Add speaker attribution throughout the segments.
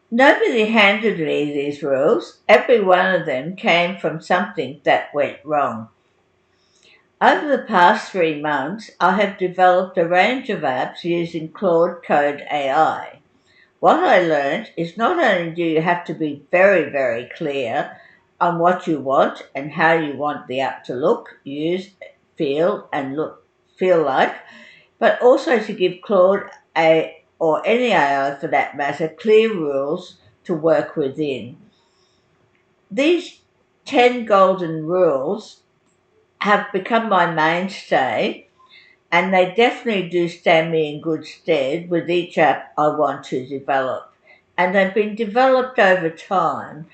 Speaker 1: Nobody handed me these rules. Every one of them came from something that went wrong. Over the past 3 months, I have developed a range of apps using Claude Code AI. What I learned is not only do you have to be very, very clear on what you want and how you want the app to look, use, feel like, but also to give Claude a or any AI for that matter clear rules to work within. These 10 golden rules have become my mainstay, and they definitely do stand me in good stead with each app I want to develop. And they've been developed over time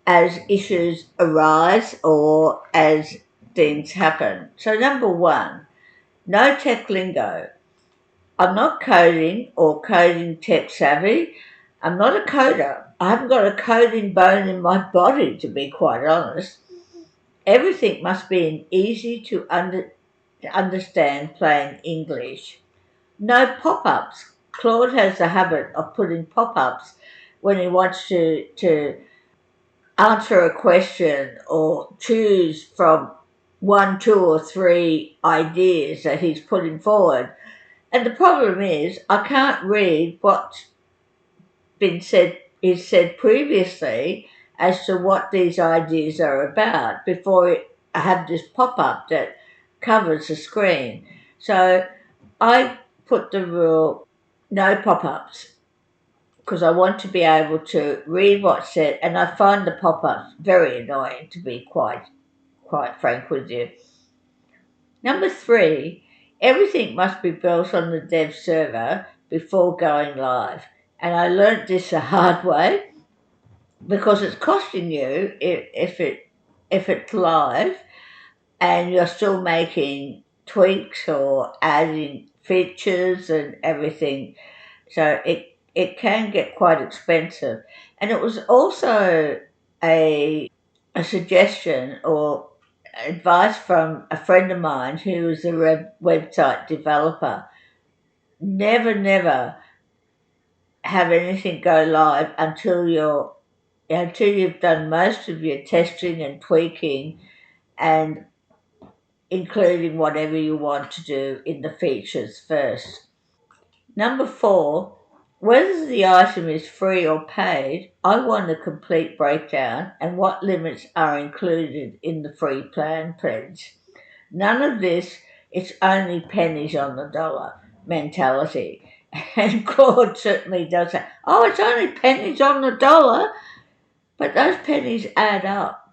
Speaker 1: as issues arise or as things happen. So, number one, no tech lingo. I'm not coding or coding tech savvy. I'm not a coder. I haven't got a coding bone in my body, to be quite honest. Everything must be in easy to understand plain English. No pop ups. Claude has the habit of putting pop ups when he wants to answer a question or choose from one, two, or three ideas that he's putting forward. And the problem is, I can't read what's been said is said previously as to what these ideas are about before I have this pop up that covers the screen. So I put the rule no pop ups because I want to be able to read what's said, and I find the pop ups very annoying, to be quite frank with you. Number three, everything must be built on the dev server before going live. And I learnt this the hard way because it's costing you if it's live and you're still making tweaks or adding features and everything. So it can get quite expensive. And it was also a suggestion or advice from a friend of mine who is a website developer. Never have anything go live until you've done most of your testing and tweaking and including whatever you want to do in the features first. Number four, whether the item is free or paid, I want a complete breakdown and what limits are included in the free plan pledge. None of this, it's only pennies on the dollar mentality. And Claude certainly does that. Oh, it's only pennies on the dollar, but those pennies add up.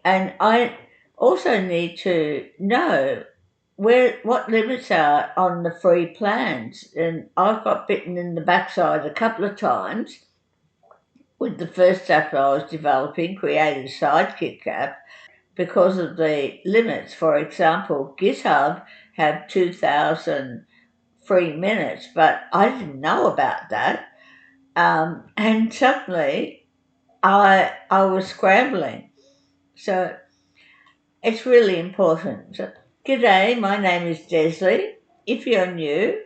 Speaker 1: And I also need to know what limits are on the free plans. And I've got bitten in the backside a couple of times with the first app I was developing, Creators Sidekick app, because of the limits. For example, GitHub had 2,000 free minutes, but I didn't know about that. And suddenly I was scrambling. So it's really important. So, G'day, my name is Desley. If you're new,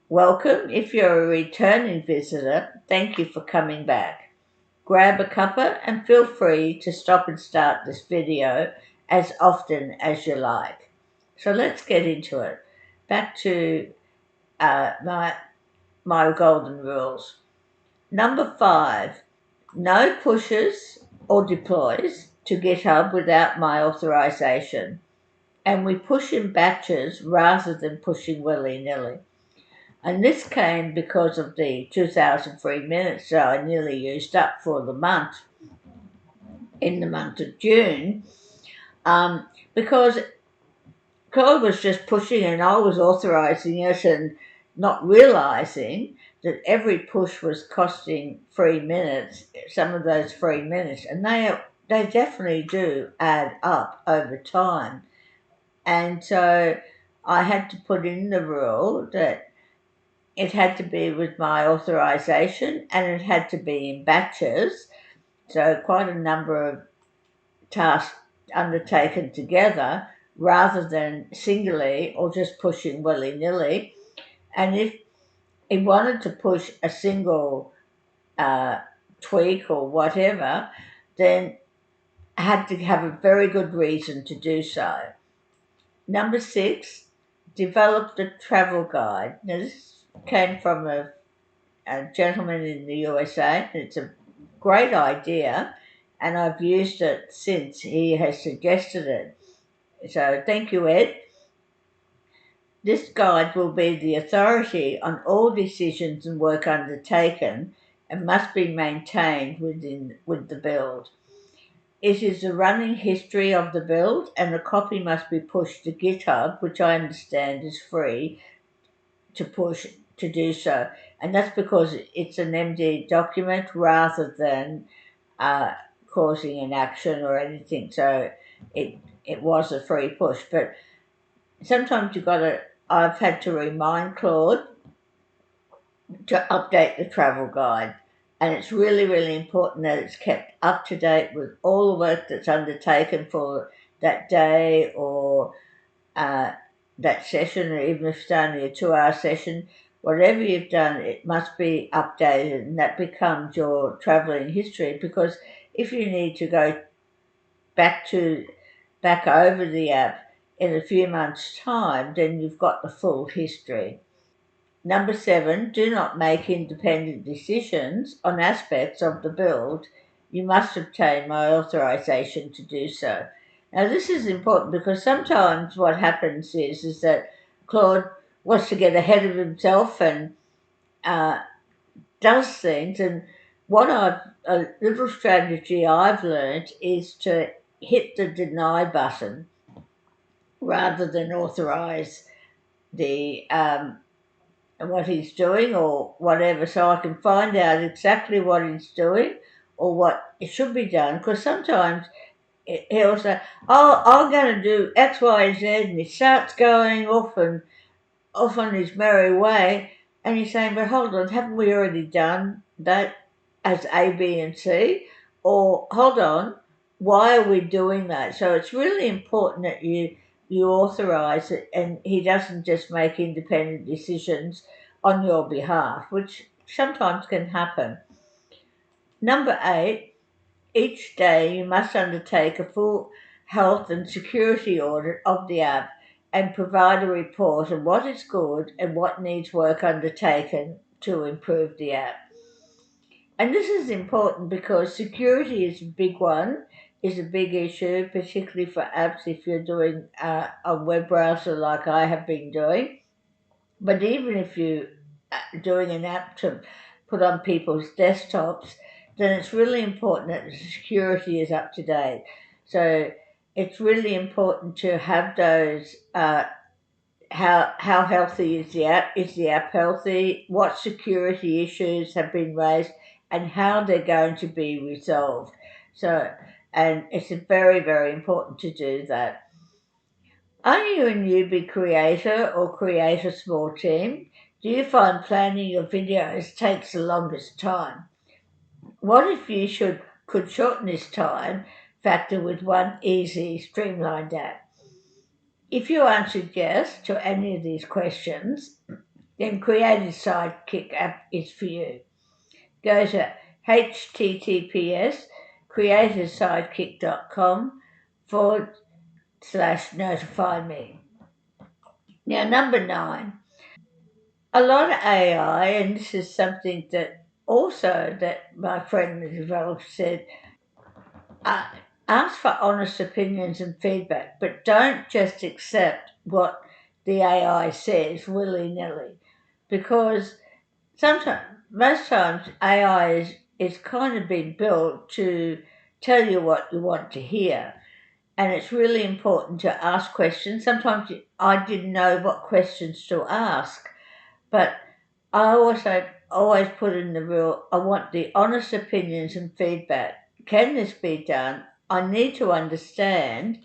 Speaker 1: welcome. If you're a returning visitor, thank you for coming back. Grab a cuppa and feel free to stop and start this video as often as you like. So let's get into it. Back to my golden rules. Number five, no pushes or deploys to GitHub without my authorization. And we push in batches rather than pushing willy-nilly. And this came because of the 2,000 free minutes that I nearly used up for the month, in the month of June, because Claude was just pushing and I was authorizing it and not realizing that every push was costing free minutes, some of those free minutes, and they definitely do add up over time. And so I had to put in the rule that it had to be with my authorization and it had to be in batches. So quite a number of tasks undertaken together rather than singly or just pushing willy nilly. And if he wanted to push a single uh, tweak or whatever, then had to have a very good reason to do so. Number six, developed a travel guide. Now, this came from a gentleman in the USA. It's a great idea, and I've used it since he has suggested it. So, thank you, Ed. This guide will be the authority on all decisions and work undertaken and must be maintained with the build. It is a running history of the build, and a copy must be pushed to GitHub, which I understand is free to push to do so. And that's because it's an MD document rather than uh, causing an action or anything. So it was a free push. But sometimes you've got to, I've had to remind Claude to update the travel guide. And it's really, really important that it's kept up to date with all the work that's undertaken for that day or uh, that session, or even if it's only a 2 hour session, whatever you've done, it must be updated and that becomes your traveling history. Because if you need to go back to back over the app in a few months' time, then you've got the full history. Number seven, do not make independent decisions on aspects of the build. You must obtain my authorization to do so. Now, this is important because sometimes what happens is that Claude wants to get ahead of himself and uh, does things. And a little strategy I've learned is to hit the deny button rather than authorize the what he's doing or whatever, so I can find out exactly what he's doing or what it should be done. Because sometimes he'll say, "Oh, I'm going to do X, Y, Z," and he starts going off on his merry way, and you're saying, "But hold on, haven't we already done that as A, B, and C?" Or hold on, why are we doing that? So it's really important that you authorize it, and he doesn't just make independent decisions on your behalf, which sometimes can happen. Number eight, each day you must undertake a full health and security audit of the app and provide a report on what is good and what needs work undertaken to improve the app. And this is important because security is a big one, is a big issue, particularly for apps if you're doing a web browser like I have been doing. But even if you're doing an app to put on people's desktops, then it's really important that the security is up to date. So it's really important to have those. How healthy is the app? Is the app healthy? What security issues have been raised, and how they're going to be resolved? So, and it's very very important to do that. Are you a newbie creator or create a small team? Do you find planning your videos takes the longest time? What if you could shorten this time factor with one easy, streamlined app? If you answered yes to any of these questions, then Creators Sidekick app is for you. Go to https creatorsidekick.com / notify me. Now, number nine, a lot of AI, and this is something that also that my friend the developer said, uh, ask for honest opinions and feedback, but don't just accept what the AI says willy nilly, because sometimes, most times, AI is kind of been built to tell you what you want to hear, and it's really important to ask questions. Sometimes I didn't know what questions to ask, but I also always put in the rule I want the honest opinions and feedback. Can this be done? I need to understand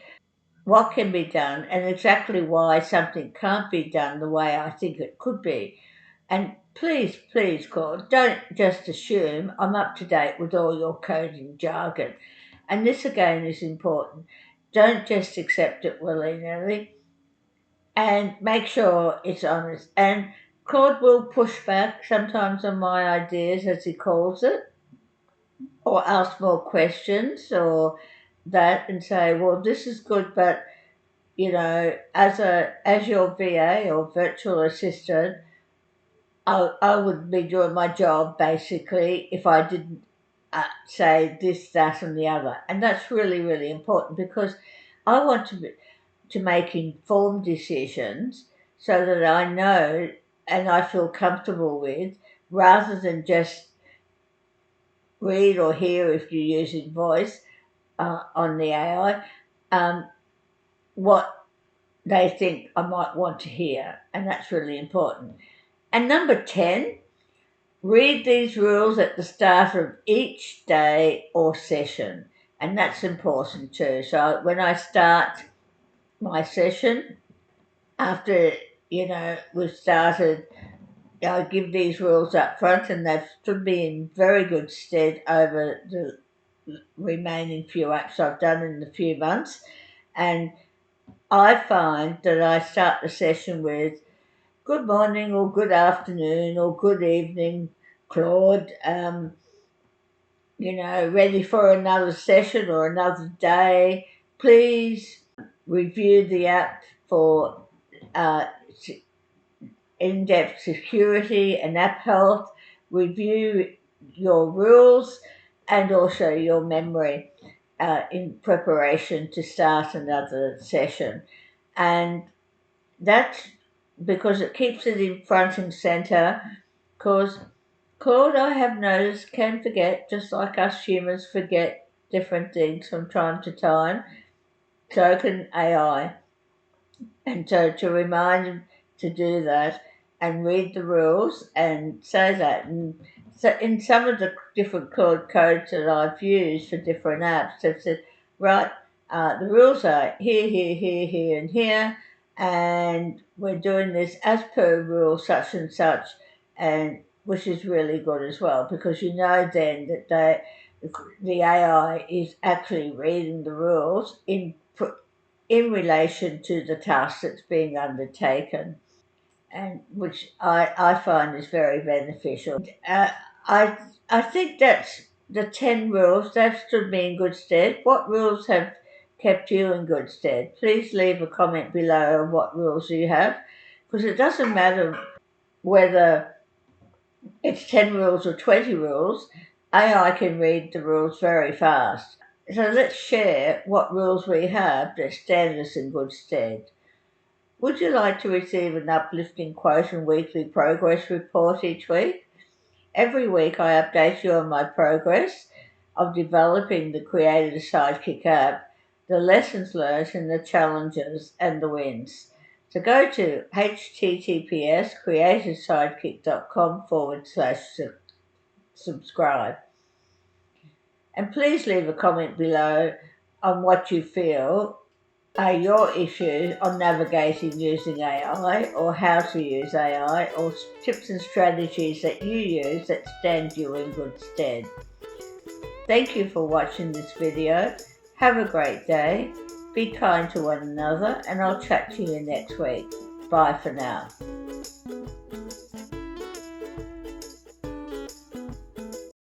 Speaker 1: what can be done and exactly why something can't be done the way I think it could be. And please, please, Claude, don't just assume I'm up to date with all your coding jargon. And this again is important. Don't just accept it willy nilly and make sure it's honest. And Claude will push back sometimes on my ideas, as he calls it, or ask more questions or that, and say, well, this is good, but as your VA or virtual assistant, I would be doing my job basically if I didn't say this, that, and the other. And that's really, really important, because I want to make informed decisions so that I know and I feel comfortable with, rather than just read or hear, if you're using voice on the AI, what they think I might want to hear. And that's really important. And number 10, read these rules at the start of each day or session. And that's important too. So when I start my session, after we've started, I give these rules up front, and they've stood me in very good stead over the remaining few apps I've done in the few months. And I find that I start the session with good morning or good afternoon or good evening, Claude. Ready for another session or another day. Please review the app for in-depth security and app health. Review your rules and also your memory in preparation to start another session. And that's because it keeps it in front and center, because Claude, I have noticed, can forget, just like us humans forget different things from time to time. So can AI. And so to remind him to do that and read the rules and say that. And so in some of the different Claude codes that I've used for different apps, they've said, right, the rules are here, here, here, here, and here, and we're doing this as per rule such and such, and which is really good as well, because then that the AI is actually reading the rules in relation to the task that's being undertaken, and which I find is very beneficial. I I think that's the 10 rules. They've stood me in good stead. What rules have kept you in good stead? Please leave a comment below on what rules you have, because it doesn't matter whether it's 10 rules or 20 rules. AI can read the rules very fast. So let's share what rules we have that stand us in good stead. Would you like to receive an uplifting quote and weekly progress report each week? Every week I update you on my progress of developing the Creators Sidekick app, the lessons learned and the challenges and the wins. So go to https://creatorsidekick.com/subscribe. And please leave a comment below on what you feel are your issues on navigating using AI, or how to use AI, or tips and strategies that you use that stand you in good stead. Thank you for watching this video. Have a great day. Be kind to one another, and I'll chat to you next week. Bye for now.